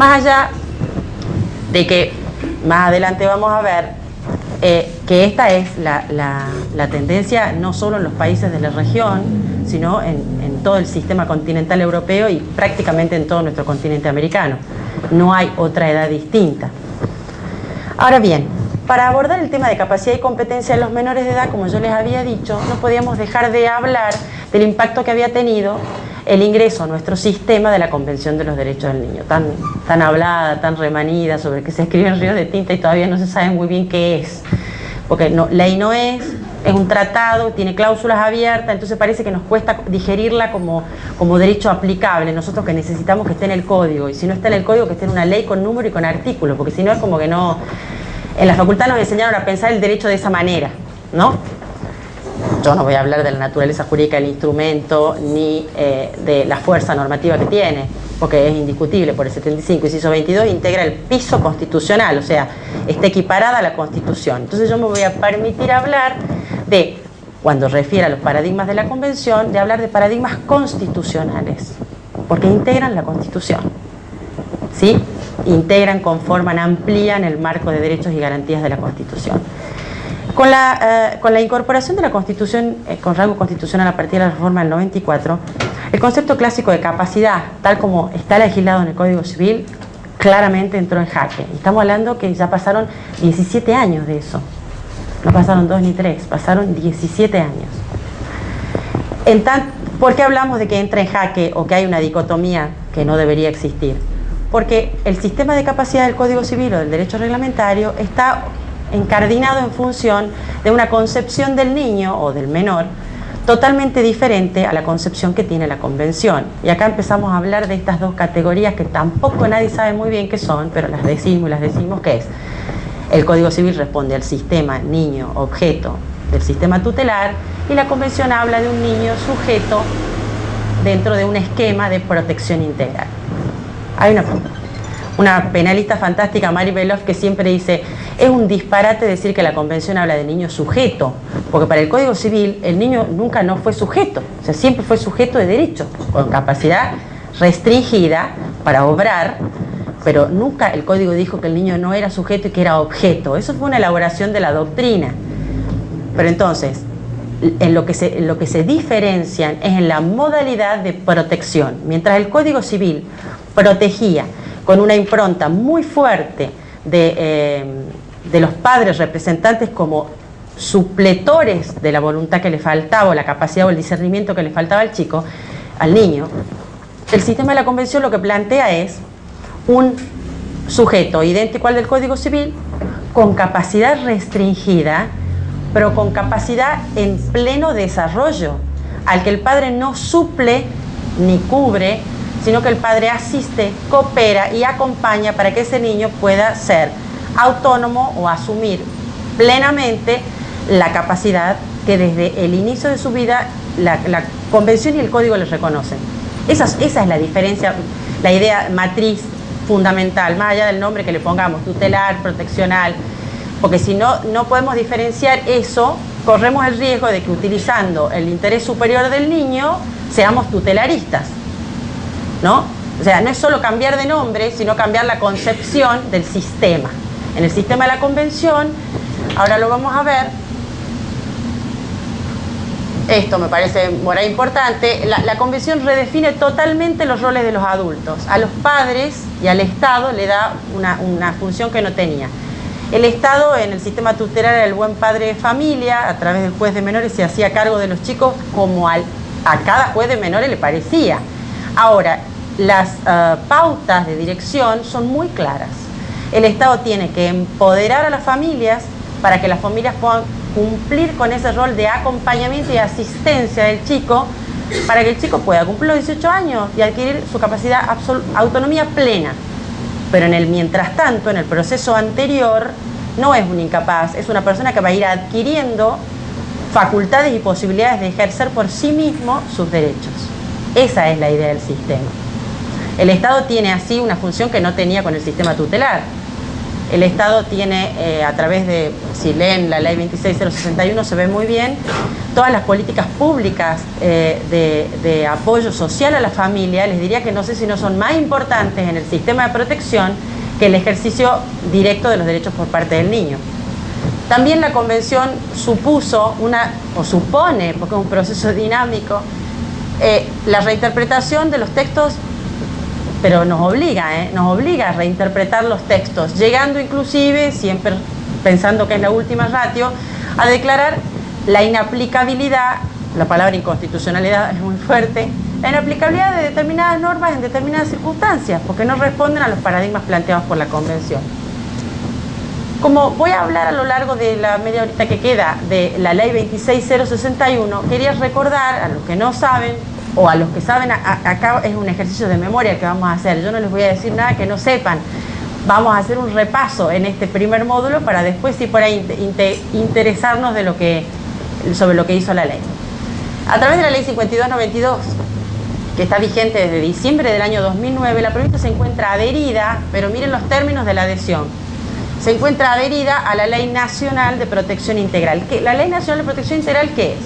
Más allá de que más adelante vamos a ver que esta es la tendencia no solo en los países de la región, sino en todo el sistema continental europeo y prácticamente en todo nuestro continente americano. No hay otra edad distinta. Ahora bien, para abordar el tema de capacidad y competencia de los menores de edad, como yo les había dicho, no podíamos dejar de hablar del impacto que había tenido el ingreso a nuestro sistema de la Convención de los Derechos del Niño, tan hablada, tan remanida, sobre que se escribe en ríos de tinta y todavía no se sabe muy bien qué es, porque ley no es un tratado, tiene cláusulas abiertas, entonces parece que nos cuesta digerirla como derecho aplicable, nosotros que necesitamos que esté en el código, y si no está en el código, que esté en una ley con número y con artículo, porque si no es como que no... En la facultad nos enseñaron a pensar el derecho de esa manera, ¿no? Yo no voy a hablar de la naturaleza jurídica del instrumento ni de la fuerza normativa que tiene, porque es indiscutible por el 75, inciso 22, integra el piso constitucional, o sea, está equiparada a la Constitución. Entonces yo me voy a permitir hablar de, cuando refiere a los paradigmas de la Convención, de hablar de paradigmas constitucionales, porque integran la Constitución, ¿sí? Integran, conforman, amplían el marco de derechos y garantías de la Constitución. Con la incorporación de la Constitución con rango constitucional a partir de la reforma del 94, el concepto clásico de capacidad, tal como está legislado en el Código Civil, claramente entró en jaque. Estamos hablando que ya pasaron 17 años de eso. No pasaron 2 ni 3, pasaron 17 años. ¿Por qué hablamos de que entra en jaque o que hay una dicotomía que no debería existir? Porque el sistema de capacidad del Código Civil o del derecho reglamentario está encardinado en función de una concepción del niño o del menor totalmente diferente a la concepción que tiene la Convención. Y acá empezamos a hablar de estas dos categorías que tampoco nadie sabe muy bien qué son, pero las decimos que es. El Código Civil responde al sistema niño objeto del sistema tutelar y la Convención habla de un niño sujeto dentro de un esquema de protección integral. Hay una penalista fantástica, Mary Beloff, que siempre dice: es un disparate decir que la Convención habla de niño sujeto, porque para el Código Civil el niño nunca no fue sujeto, o sea, siempre fue sujeto de derecho, con capacidad restringida para obrar, pero nunca el Código dijo que el niño no era sujeto y que era objeto. Eso fue una elaboración de la doctrina. Pero entonces, en lo que se diferencian es en la modalidad de protección. Mientras el Código Civil protegía con una impronta muy fuerte de los padres representantes como supletores de la voluntad que le faltaba, o la capacidad o el discernimiento que le faltaba al chico, al niño, el sistema de la Convención lo que plantea es un sujeto idéntico al del Código Civil, con capacidad restringida, pero con capacidad en pleno desarrollo, al que el padre no suple ni cubre, sino que el padre asiste, coopera y acompaña para que ese niño pueda ser autónomo o asumir plenamente la capacidad que desde el inicio de su vida la Convención y el Código les reconocen. Esa es la diferencia, la idea matriz fundamental, más allá del nombre que le pongamos, tutelar, proteccional, porque si no podemos diferenciar eso, corremos el riesgo de que utilizando el interés superior del niño seamos tutelaristas, ¿no? O sea, no es solo cambiar de nombre, sino cambiar la concepción del sistema. En el sistema de la Convención, ahora lo vamos a ver, esto me parece por ahí importante, la Convención redefine totalmente los roles de los adultos. A los padres y al Estado le da una función que no tenía. El Estado en el sistema tutelar era el buen padre de familia, a través del juez de menores se hacía cargo de los chicos como a cada juez de menores le parecía. Ahora, las pautas de dirección son muy claras. El Estado tiene que empoderar a las familias para que las familias puedan cumplir con ese rol de acompañamiento y asistencia del chico, para que el chico pueda cumplir los 18 años y adquirir su capacidad, autonomía plena. Pero en el mientras tanto, en el proceso anterior, no es un incapaz, es una persona que va a ir adquiriendo facultades y posibilidades de ejercer por sí mismo sus derechos. Esa es la idea del sistema. El Estado tiene así una función que no tenía con el sistema tutelar. El Estado tiene, a través de, si leen la ley 26061, se ve muy bien, todas las políticas públicas de apoyo social a la familia. Les diría que no sé si no son más importantes en el sistema de protección que el ejercicio directo de los derechos por parte del niño. También la Convención supuso o supone, porque es un proceso dinámico, la reinterpretación de los textos, pero nos obliga a reinterpretar los textos, llegando inclusive, siempre pensando que es la última ratio, a declarar la inaplicabilidad, la palabra inconstitucionalidad es muy fuerte, la inaplicabilidad de determinadas normas en determinadas circunstancias, porque no responden a los paradigmas planteados por la Convención. Como voy a hablar a lo largo de la media horita que queda de la ley 26061, quería recordar a los que no saben, o a los que saben, acá es un ejercicio de memoria que vamos a hacer. Yo no les voy a decir nada que no sepan. Vamos a hacer un repaso en este primer módulo para después, si por ahí, interesarnos sobre lo que hizo la ley. A través de la ley 5292, que está vigente desde diciembre del año 2009, la provincia se encuentra adherida, pero miren los términos de la adhesión, se encuentra adherida a la Ley Nacional de Protección Integral. ¿La Ley Nacional de Protección Integral qué es?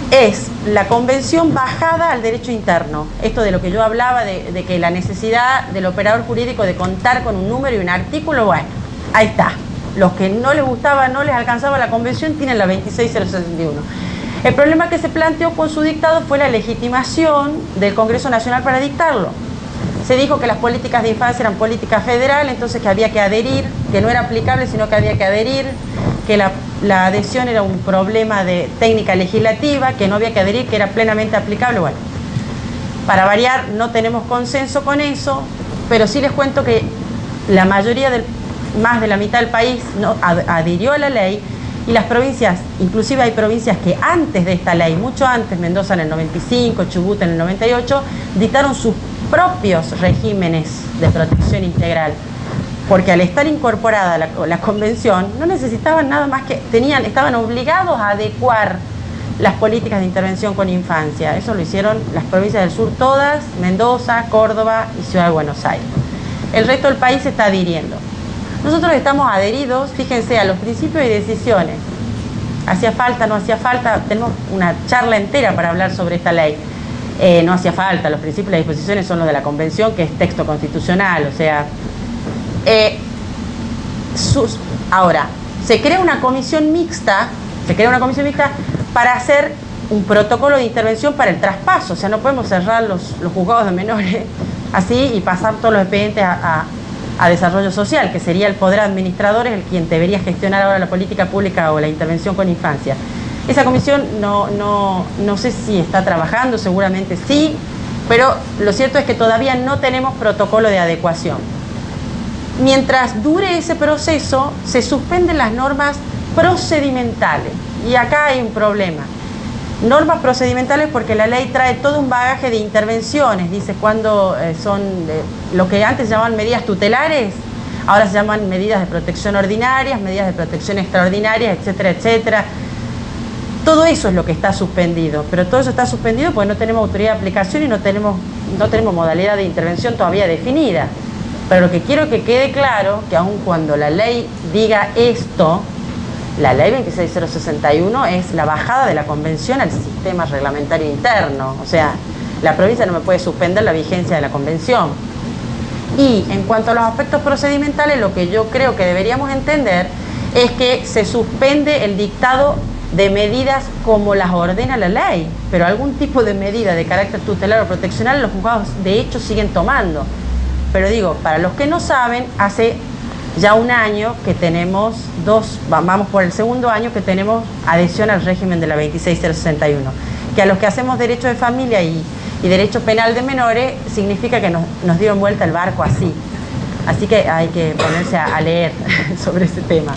Es la convención bajada al derecho interno. Esto de lo que yo hablaba, de que la necesidad del operador jurídico de contar con un número y un artículo, bueno, ahí está. Los que no les gustaba, no les alcanzaba la convención, tienen la 26061. El problema que se planteó con su dictado fue la legitimación del Congreso Nacional para dictarlo. Se dijo que las políticas de infancia eran políticas federales, entonces que había que adherir, que no era aplicable, sino que había que adherir, que la adhesión era un problema de técnica legislativa, que no había que adherir, que era plenamente aplicable. Bueno, para variar, no tenemos consenso con eso, pero sí les cuento que la mayoría, más de la mitad del país, adhirió a la ley, y las provincias, inclusive hay provincias que antes de esta ley, mucho antes, Mendoza en el 95, Chubut en el 98, dictaron sus propios regímenes de protección integral, porque al estar incorporada la convención no necesitaban nada más que, estaban obligados a adecuar las políticas de intervención con infancia. Eso lo hicieron las provincias del sur todas, Mendoza, Córdoba y Ciudad de Buenos Aires. El resto del país se está adhiriendo. Nosotros estamos adheridos, fíjense, a los principios y decisiones. ¿Hacía falta, no hacía falta? Tenemos una charla entera para hablar sobre esta ley. No hacía falta, los principios y las disposiciones son los de la Convención, que es texto constitucional, o sea... ahora, se crea una comisión mixta para hacer un protocolo de intervención para el traspaso, o sea, no podemos cerrar los juzgados de menores así y pasar todos los expedientes a desarrollo social, que sería el poder administrador, es el quien debería gestionar ahora la política pública o la intervención con infancia. Esa comisión no sé si está trabajando, seguramente sí, pero lo cierto es que todavía no tenemos protocolo de adecuación. Mientras dure ese proceso, se suspenden las normas procedimentales. Y acá hay un problema. Normas procedimentales porque la ley trae todo un bagaje de intervenciones. Dice cuando son lo que antes se llamaban medidas tutelares, ahora se llaman medidas de protección ordinarias, medidas de protección extraordinarias, etcétera, etcétera. Todo eso es lo que está suspendido, pero todo eso está suspendido porque no tenemos autoridad de aplicación y no tenemos modalidad de intervención todavía definida. Pero lo que quiero que quede claro, que aun cuando la ley diga esto, la ley 26061 es la bajada de la convención al sistema reglamentario interno. O sea, la provincia no me puede suspender la vigencia de la convención. Y en cuanto a los aspectos procedimentales, lo que yo creo que deberíamos entender es que se suspende el dictado de medidas como las ordena la ley, pero algún tipo de medida de carácter tutelar o proteccional los juzgados de hecho siguen tomando. Pero digo, para los que no saben, hace ya un año que tenemos vamos por el segundo año que tenemos adhesión al régimen de la 26061, que a los que hacemos derecho de familia y derecho penal de menores significa que nos dieron vuelta el barco así. Así que hay que ponerse a leer sobre ese tema.